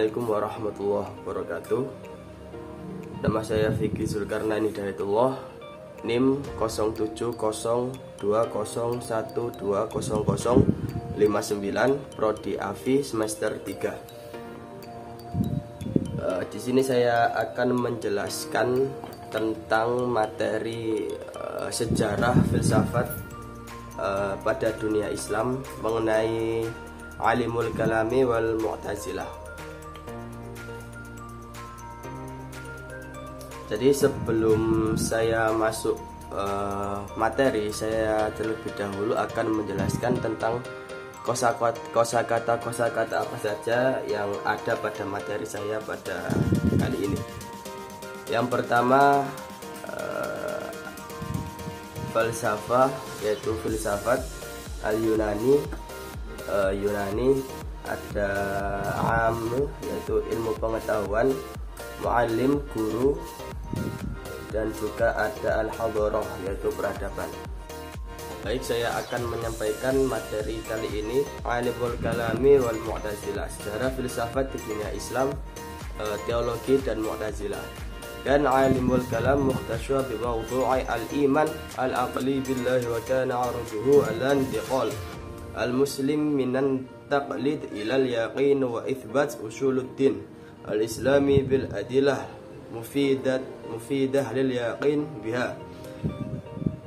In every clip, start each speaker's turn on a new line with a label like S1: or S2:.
S1: Assalamualaikum warahmatullahi wabarakatuh. Nama saya Fikri Zulkarnaini Hidayatullah, NIM 07201201200059, Prodi AFI semester 3. Di sini saya akan menjelaskan tentang materi sejarah filsafat pada dunia Islam mengenai Alimul Kalami wal Mu'tazilah. Jadi sebelum saya masuk materi, saya terlebih dahulu akan menjelaskan tentang kosakata apa saja yang ada pada materi saya pada kali ini. Yang pertama, falsafah, yaitu filsafat al-Yunani. Yunani ada am, yaitu ilmu pengetahuan, muallim, guru, dan juga ada al-hadarah, yaitu peradaban. Baik, saya akan menyampaikan materi kali ini Alimul Kalami wal Mu'tazilah, sejarah filsafat di dunia Islam, teologi dan Mu'tazilah. Dan Alimul Kalam mukhtasar bi mawdu'i al-iman al-aqli billahi wa kana 'arduhu al-intiqal al-muslim minan taqlid ilal yaqin wa ithbat usuluddin al-islami bil adilah mufidah lil yaqin biha.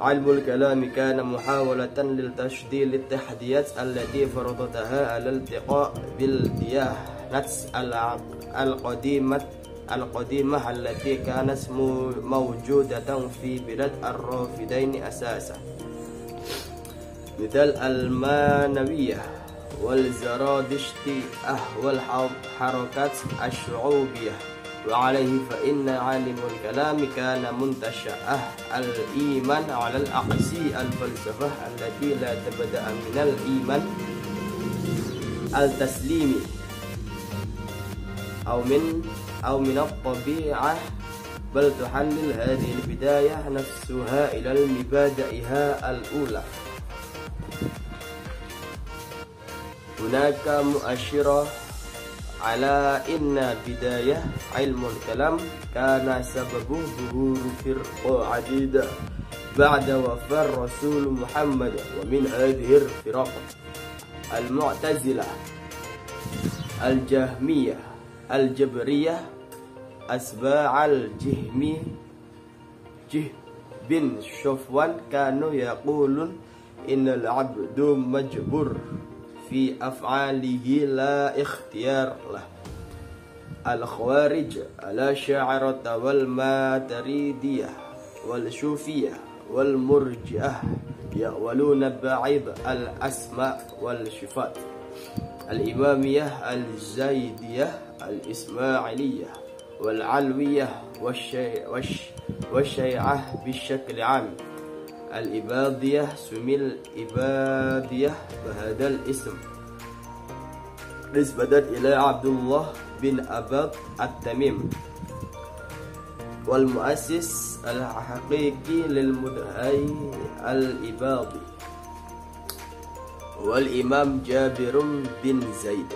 S1: Ilmul kalam kana muhawalatan lil tashdil lit tahdiyat allati faradataha al-iltiqa bil diyanat al-qadimah allati kanat mawjudatan fi bilad ar-rafidain asasan, مثل المانوية والزرادشتية والحركات الشعوبية. وعليه فإن عالم الكلام كان منتشأ الإيمان على الأقصى الفلسفة التي لا تبدأ من الإيمان التسليمي أو من الطبيعة، بل تحلل هذه البداية نفسها إلى مبادئها الأولى. هناك مؤشرة على إن بداية علم الكلام كان سببه ظهور فرقة عديدة بعد وفاة الرسول محمد، ومن هذه الفرق المعتزلة، الجهمية، الجبرية، أتباع الجهمي بن صفوان كانوا يقولون إن العبد مجبور في أفعاله لا اختيار له. الخوارج، الأشاعرة والماتريدية والصوفية والمرجئة يقولون بعيب الأسماء والصفات. الإمامية، الزيدية، الإسماعيلية والعلوية والشيعة بشكل عام. الإباضية، سمي الإباضية بهذا الاسم نسبة إلى عبد الله بن أباض التميم، والمؤسس الحقيقي للمدعي الإباضي والإمام جابر بن زيد.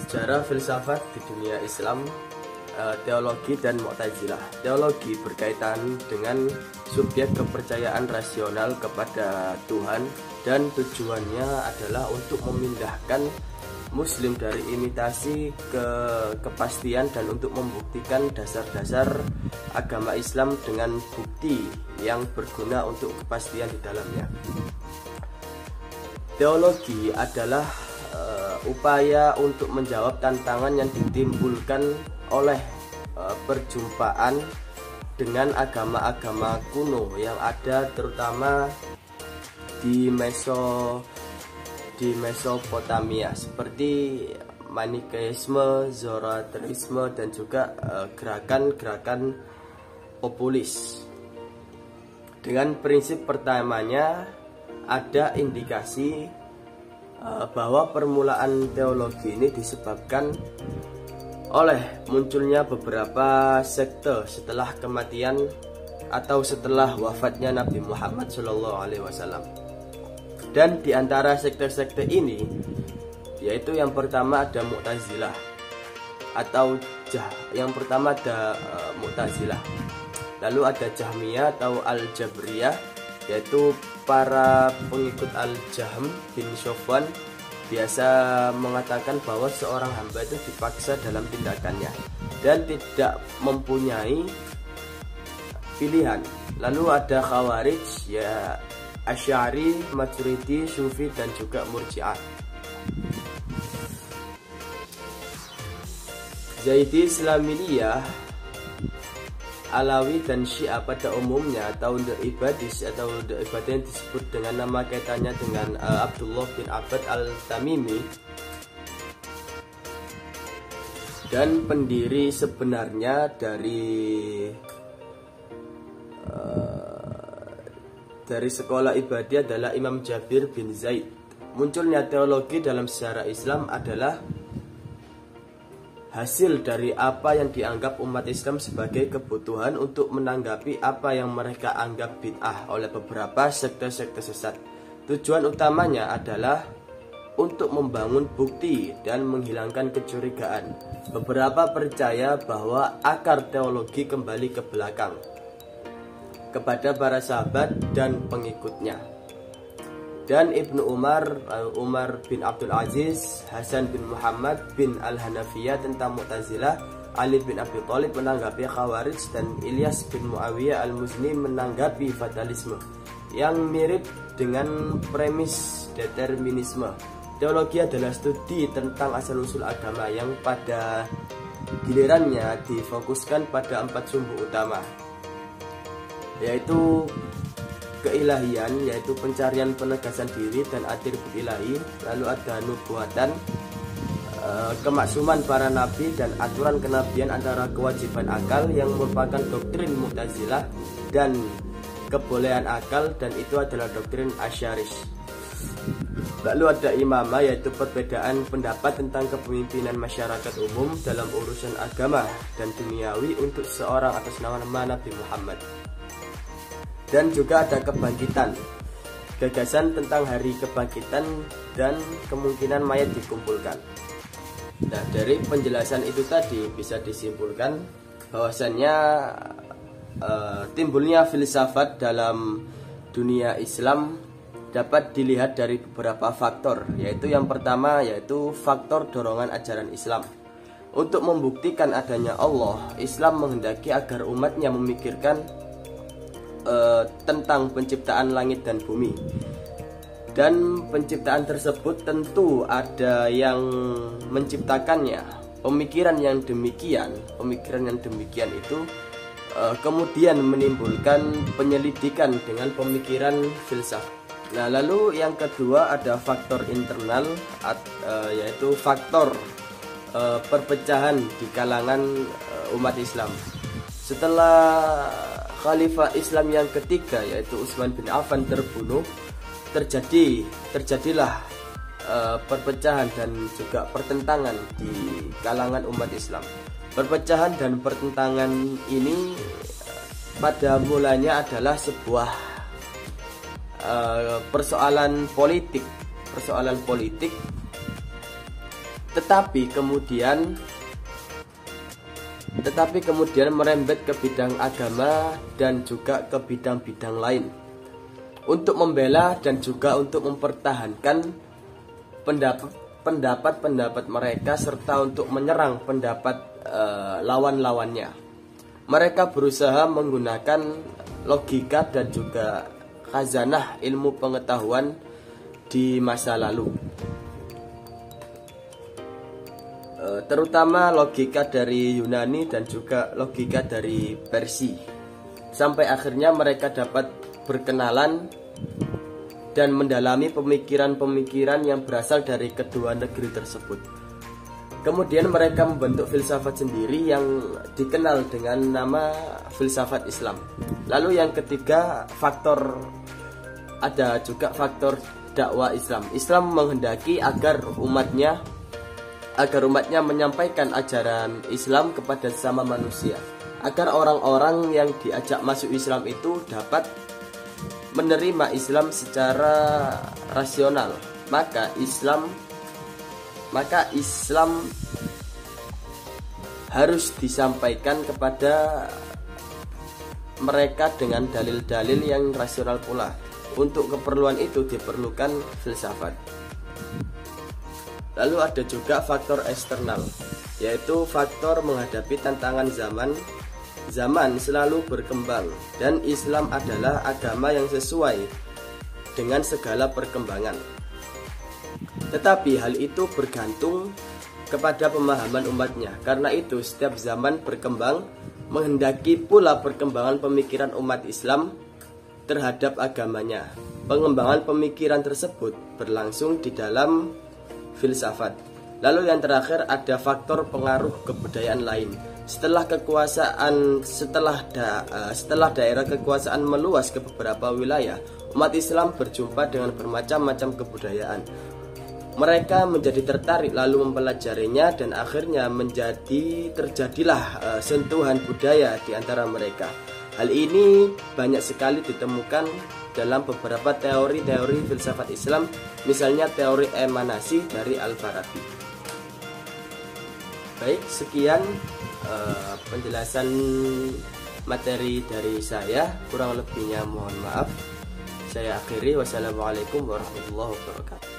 S1: Sejarah filsafat di dunia Islam, teologi dan Mu'tazilah. Teologi berkaitan dengan subjek kepercayaan rasional kepada Tuhan, dan tujuannya adalah untuk memindahkan Muslim dari imitasi ke kepastian dan untuk membuktikan dasar-dasar agama Islam dengan bukti yang berguna untuk kepastian di dalamnya. Teologi adalah upaya untuk menjawab tantangan yang ditimbulkan oleh perjumpaan dengan agama-agama kuno yang ada terutama di Mesopotamia, seperti Manikeisme, Zoroastrisme, dan juga gerakan-gerakan populis. Dengan prinsip pertamanya ada indikasi bahwa permulaan teologi ini disebabkan oleh munculnya beberapa sekte setelah kematian atau setelah wafatnya Nabi Muhammad SAW. Dan di antara sekte-sekte ini yaitu yang pertama ada Mu'tazilah atau yang pertama ada Mu'tazilah. Lalu ada Jahmiyah atau Al-Jabriyah, yaitu para pengikut Al-Jahm bin Sofwan biasa mengatakan bahwa seorang hamba itu dipaksa dalam tindakannya dan tidak mempunyai pilihan. Lalu ada Khawarij, ya Asy'ari, Maturidi, Sufi, dan juga Murji'ah. Zaidi, Islamiyah, Alawi, dan Syiah pada umumnya atau The Ibadis atau The Ibadis yang disebut dengan nama kaitannya dengan Abdullah bin Abbad Al-Tamimi, dan pendiri sebenarnya dari sekolah Ibadiyah adalah Imam Jabir bin Zaid. Munculnya teologi dalam sejarah Islam adalah hasil dari apa yang dianggap umat Islam sebagai kebutuhan untuk menanggapi apa yang mereka anggap bid'ah oleh beberapa sekte-sekte sesat. Tujuan utamanya adalah untuk membangun bukti dan menghilangkan kecurigaan. Beberapa percaya bahwa akar teologi kembali ke belakang kepada para sahabat dan pengikutnya. Dan Ibnu Umar, Umar bin Abdul Aziz, Hasan bin Muhammad bin Al-Hanafiyah tentang Mu'tazilah, Ali bin Abi Thalib menanggapi Khawarij, dan Ilyas bin Muawiyah Al-Muzni menanggapi fatalisme, yang mirip dengan premis determinisme. Teologi adalah studi tentang asal-usul agama yang pada gilirannya difokuskan pada 4 sumber utama, yaitu keilahian, yaitu pencarian penegasan diri dan atribut ilahi. Lalu ada nubuatan, kemaksuman para nabi dan aturan kenabian antara kewajiban akal yang merupakan doktrin Mu'tazilah dan kebolehan akal, dan itu adalah doktrin Asy'aris. Lalu ada imamah, yaitu perbedaan pendapat tentang kepemimpinan masyarakat umum dalam urusan agama dan duniawi untuk seorang atas nama Nabi Muhammad. Dan juga ada kebangkitan, gagasan tentang hari kebangkitan dan kemungkinan mayat dikumpulkan. Nah, dari penjelasan itu tadi bisa disimpulkan bahwasannya timbulnya filsafat dalam dunia Islam dapat dilihat dari beberapa faktor, yaitu yang pertama yaitu faktor dorongan ajaran Islam. Untuk membuktikan adanya Allah, Islam menghendaki agar umatnya memikirkan tentang penciptaan langit dan bumi, dan penciptaan tersebut tentu ada yang menciptakannya. Pemikiran yang demikian itu kemudian menimbulkan penyelidikan dengan pemikiran filsafat. Nah, lalu yang kedua ada faktor internal, yaitu faktor perpecahan di kalangan umat Islam. Setelah Khalifah Islam yang ketiga, yaitu Utsman bin Affan, terbunuh, terjadilah perpecahan dan juga pertentangan di kalangan umat Islam. Perpecahan dan pertentangan ini pada mulanya adalah sebuah persoalan politik, tetapi kemudian merembet ke bidang agama dan juga ke bidang-bidang lain untuk membela dan juga untuk mempertahankan pendapat-pendapat mereka serta untuk menyerang pendapat lawan-lawannya. Mereka berusaha menggunakan logika dan juga khazanah ilmu pengetahuan di masa lalu, terutama logika dari Yunani dan juga logika dari Persia, sampai akhirnya mereka dapat berkenalan dan mendalami pemikiran-pemikiran yang berasal dari kedua negeri tersebut. Kemudian mereka membentuk filsafat sendiri yang dikenal dengan nama filsafat Islam. Lalu yang ketiga ada juga faktor dakwah Islam. Islam menghendaki agar umatnya menyampaikan ajaran Islam kepada sesama manusia, agar orang-orang yang diajak masuk Islam itu dapat menerima Islam secara rasional. Maka Islam maka Islam harus disampaikan kepada mereka dengan dalil-dalil yang rasional pula. Untuk keperluan itu diperlukan filsafat. Lalu ada juga faktor eksternal, yaitu faktor menghadapi tantangan zaman. Zaman selalu berkembang dan Islam adalah agama yang sesuai dengan segala perkembangan. Tetapi hal itu bergantung kepada pemahaman umatnya. Karena itu setiap zaman berkembang, menghendaki pula perkembangan pemikiran umat Islam terhadap agamanya. Pengembangan pemikiran tersebut berlangsung di dalam filsafat. Lalu yang terakhir ada faktor pengaruh kebudayaan lain. Setelah daerah kekuasaan meluas ke beberapa wilayah, umat Islam berjumpa dengan bermacam-macam kebudayaan. Mereka menjadi tertarik lalu mempelajarinya dan akhirnya terjadilah sentuhan budaya di antara mereka. Hal ini banyak sekali ditemukan dalam beberapa teori-teori filsafat Islam, misalnya teori emanasi dari Al-Farabi. Baik, sekian penjelasan materi dari saya, kurang lebihnya mohon maaf. Saya akhiri, wassalamualaikum warahmatullahi wabarakatuh.